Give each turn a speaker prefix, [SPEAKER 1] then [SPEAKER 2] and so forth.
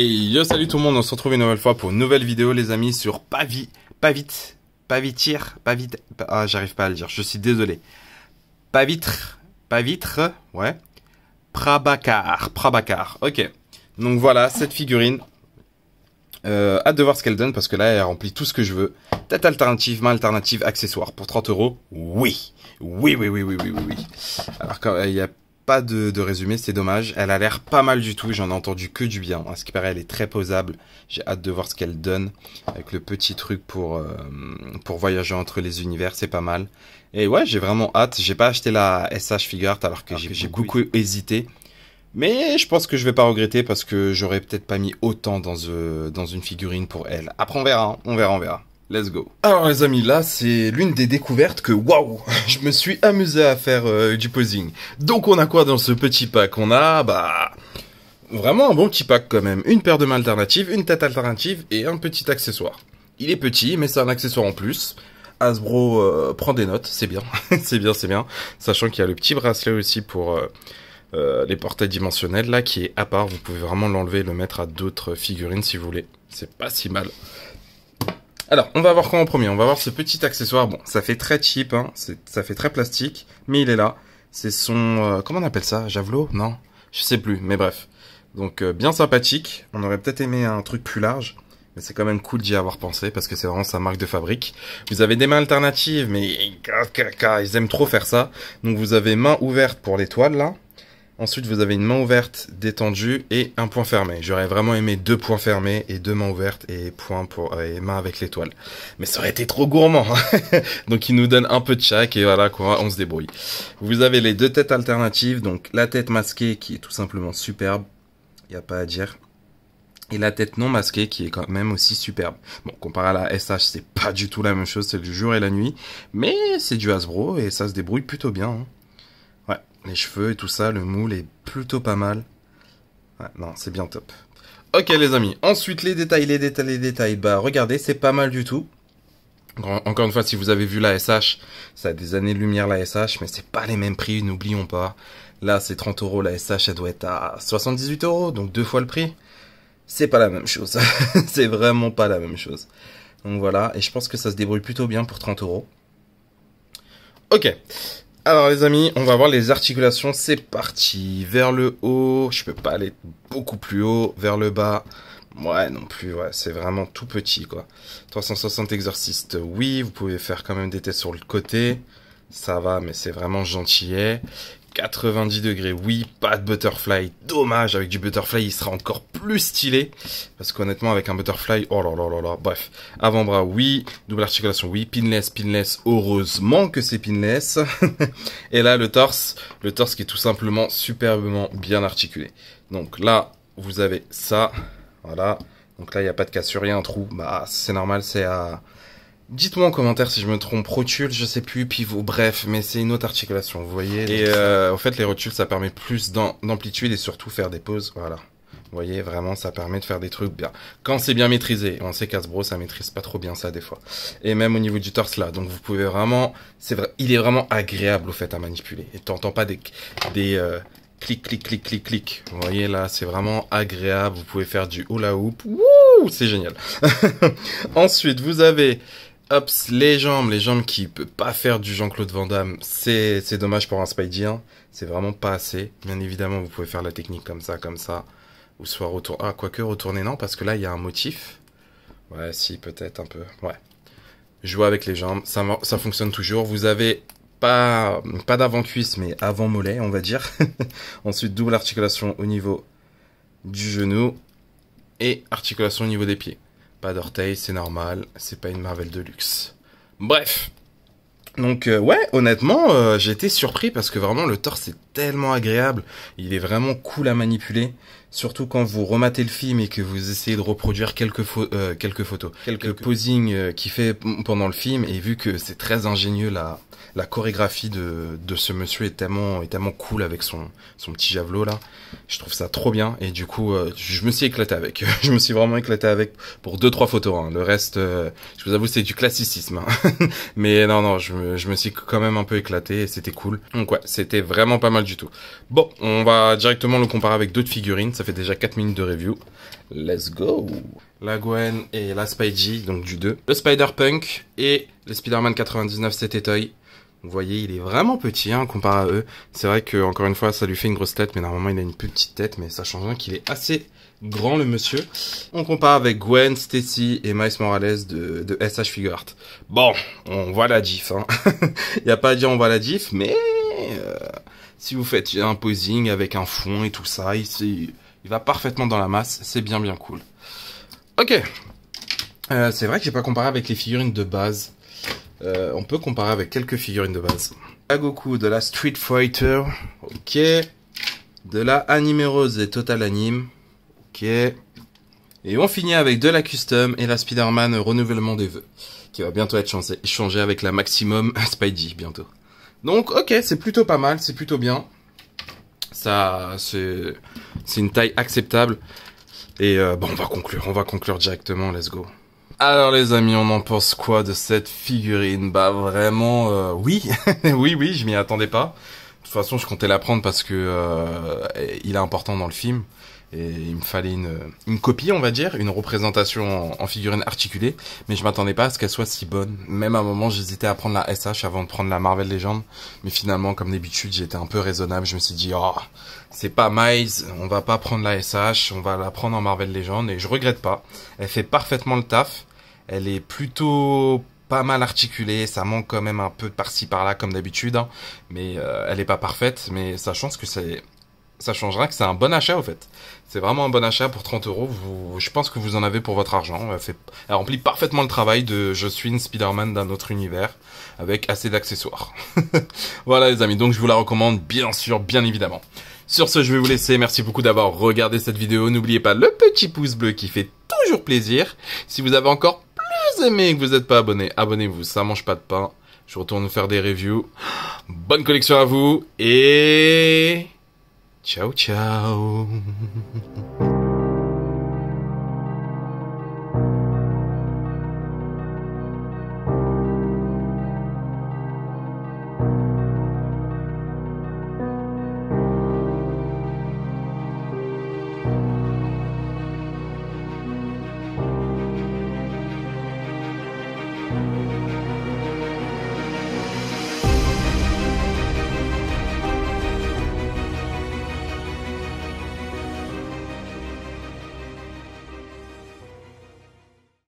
[SPEAKER 1] Et yo, salut tout le monde, on se retrouve une nouvelle fois pour une nouvelle vidéo les amis sur ah j'arrive pas à le dire, je suis désolé. Pavitre, ouais. Prabhakar, ok. Donc voilà, cette figurine. Hâte de voir ce qu'elle donne parce que là elle remplit tout ce que je veux. Tête alternative, main alternative, accessoire. Pour 30 €, oui. Oui. Alors quand il y a pas de résumé, c'est dommage. Elle a l'air pas mal du tout, j'en ai entendu que du bien. À ce qui paraît, elle est très posable. J'ai hâte de voir ce qu'elle donne. Avec le petit truc pour voyager entre les univers, c'est pas mal. Et ouais, j'ai vraiment hâte. J'ai pas acheté la SH Figure Art alors que j'ai beaucoup hésité. Mais je pense que je vais pas regretter parce que j'aurais peut-être pas mis autant dans une figurine pour elle. Après on verra, hein. On verra. Let's go. Alors les amis, là c'est l'une des découvertes que waouh, je me suis amusé à faire du posing. Donc on a quoi dans ce petit pack? On a vraiment un bon petit pack quand même. Une paire de mains alternatives, une tête alternative et un petit accessoire. Il est petit mais c'est un accessoire en plus. Hasbro prend des notes, c'est bien. c'est bien. Sachant qu'il y a le petit bracelet aussi pour les portails dimensionnels là qui est à part. Vous pouvez vraiment l'enlever et le mettre à d'autres figurines si vous voulez. C'est pas si mal. Alors, on va voir quoi en premier? On va voir ce petit accessoire. Bon, ça fait très cheap, hein. Ça fait très plastique, mais il est là. C'est son... comment on appelle ça? Javelot? Non? Je sais plus, mais bref. Donc, bien sympathique. On aurait peut-être aimé un truc plus large, mais c'est quand même cool d'y avoir pensé, parce que c'est vraiment sa marque de fabrique. Vous avez des mains alternatives, mais ils aiment trop faire ça. Donc, vous avez main ouverte pour l'étoile, là. Ensuite, vous avez une main ouverte détendue et un point fermé. J'aurais vraiment aimé 2 points fermés et 2 mains ouvertes et et main avec l'étoile. Mais ça aurait été trop gourmand. Hein. Donc, il nous donne un peu de chaque et voilà quoi, on se débrouille. Vous avez les 2 têtes alternatives. Donc, la tête masquée qui est tout simplement superbe. Il n'y a pas à dire. Et la tête non masquée qui est quand même aussi superbe. Bon, comparé à la SH, c'est pas du tout la même chose. C'est du jour et la nuit. Mais c'est du Hasbro et ça se débrouille plutôt bien. Hein. Ouais, les cheveux et tout ça, le moule est plutôt pas mal. Ouais, non, c'est bien top. Ok les amis, ensuite les détails. Bah regardez, c'est pas mal du tout. Encore une fois, si vous avez vu la SH, ça a des années-lumière la SH, mais c'est pas les mêmes prix, n'oublions pas. Là, c'est 30 €, la SH, elle doit être à 78 €, donc 2 fois le prix. C'est pas la même chose. C'est vraiment pas la même chose. Donc voilà, et je pense que ça se débrouille plutôt bien pour 30 €. Ok. Alors les amis, on va voir les articulations, c'est parti. Vers le haut, je peux pas aller beaucoup plus haut. Vers le bas, ouais non plus, ouais, c'est vraiment tout petit quoi. 360 exorcistes, oui, vous pouvez faire quand même des tests sur le côté. Ça va, mais c'est vraiment gentillet. 90 degrés, oui, pas de butterfly. Dommage, avec du butterfly, il sera encore plus stylé. Parce qu'honnêtement, avec un butterfly, oh là là. Bref, avant-bras, oui. Double articulation, oui. Pinless. Heureusement que c'est pinless. Et là, le torse qui est tout simplement superbement bien articulé. Donc là, vous avez ça. Voilà. Donc là, il n'y a pas de cassure, il y a un trou. Bah, c'est normal, c'est à... Dites-moi en commentaire si je me trompe, rotule, je sais plus, pivot, bref, mais c'est une autre articulation, vous voyez. Et en fait, les rotules, ça permet plus d'amplitude et surtout faire des pauses, voilà. Vous voyez, vraiment, ça permet de faire des trucs bien. Quand c'est bien maîtrisé, on sait qu'Hasbro, ça maîtrise pas trop bien ça des fois. Et même au niveau du torse là, donc vous pouvez vraiment, c'est vrai, il est vraiment agréable au fait à manipuler. Et t'entends pas des clic. Vous voyez là, c'est vraiment agréable. Vous pouvez faire du hula hoop. Wouh, c'est génial. Ensuite, vous avez les jambes qui peut pas faire du Jean-Claude Van Damme. C'est dommage pour un Spidey. Hein. C'est vraiment pas assez. Bien évidemment, vous pouvez faire la technique comme ça. Ou soit retourner. Ah, quoique retourner, non, parce que là, il y a un motif. Ouais, si, peut-être un peu. Ouais. Jouer avec les jambes. Ça fonctionne toujours. Vous avez pas d'avant-cuisse, mais avant-mollet, on va dire. Ensuite, double articulation au niveau du genou. Et articulation au niveau des pieds. Pas d'orteil, c'est normal. C'est pas une Marvel de luxe. Bref. Donc, ouais, honnêtement, j'ai été surpris parce que vraiment, le torse est tellement agréable. Il est vraiment cool à manipuler. Surtout quand vous rematez le film et que vous essayez de reproduire quelques photos. Quelques posings qu'il fait pendant le film. Et vu que c'est très ingénieux, la chorégraphie de ce monsieur est tellement cool avec son petit javelot là. Je trouve ça trop bien et du coup je me suis éclaté avec. Je me suis vraiment éclaté avec pour 2-3 photos. Hein. Le reste, je vous avoue, c'est du classicisme. Hein. Mais non, je me suis quand même un peu éclaté et c'était cool. Donc ouais, c'était vraiment pas mal du tout. Bon, on va directement le comparer avec d'autres figurines. Ça fait déjà 4 minutes de review. Let's go. La Gwen et la Spidey, donc du 2. Le Spider-Punk et le Spider-Man 99 C'était Toy. Vous voyez, il est vraiment petit hein, comparé à eux. C'est vrai que encore une fois, ça lui fait une grosse tête, mais normalement il a une plus petite tête, mais ça change rien qu'il est assez grand le monsieur. On compare avec Gwen, Stacy et Miles Morales de SH Figuart. Bon, on voit la diff. Hein. Il n'y a pas à dire on voit la diff, mais si vous faites un posing avec un fond et tout ça, il va parfaitement dans la masse. C'est bien cool. Ok. C'est vrai que j'ai pas comparé avec les figurines de base. On peut comparer avec quelques figurines de base. La Goku de la Street Fighter. Ok. De la Anime Rose et Total Anime. Ok. Et on finit avec de la Custom et la Spider-Man Renouvellement des Vœux. Qui va bientôt être changé avec la Maximum Spidey bientôt. Donc ok, c'est plutôt pas mal, c'est plutôt bien. Ça, c'est une taille acceptable. Et bon, on va conclure directement, let's go. Alors les amis, on en pense quoi de cette figurine? Bah vraiment, oui, oui, je m'y attendais pas. De toute façon, je comptais la prendre parce que il est important dans le film. Et il me fallait une copie, on va dire, une représentation en figurine articulée. Mais je m'attendais pas à ce qu'elle soit si bonne. Même à un moment, j'hésitais à prendre la SH avant de prendre la Marvel Legends. Mais finalement, comme d'habitude, j'ai été un peu raisonnable. Je me suis dit, oh, c'est pas Miles, on va pas prendre la SH, on va la prendre en Marvel Legends. Et je regrette pas. Elle fait parfaitement le taf. Elle est plutôt pas mal articulée, ça manque quand même un peu par-ci par-là comme d'habitude, hein. Mais elle est pas parfaite, mais ça change que ça changera que c'est un bon achat au fait. C'est vraiment un bon achat pour 30 €. Je pense que vous en avez pour votre argent. Elle remplit parfaitement le travail de je suis une Spider-Man d'un autre univers avec assez d'accessoires. Voilà les amis, donc je vous la recommande bien sûr, bien évidemment. Sur ce, je vais vous laisser. Merci beaucoup d'avoir regardé cette vidéo. N'oubliez pas le petit pouce bleu qui fait toujours plaisir. Si vous avez encore plus aimé et que vous n'êtes pas abonné, abonnez-vous. Ça mange pas de pain. Je retourne faire des reviews. Bonne collection à vous et ciao ciao.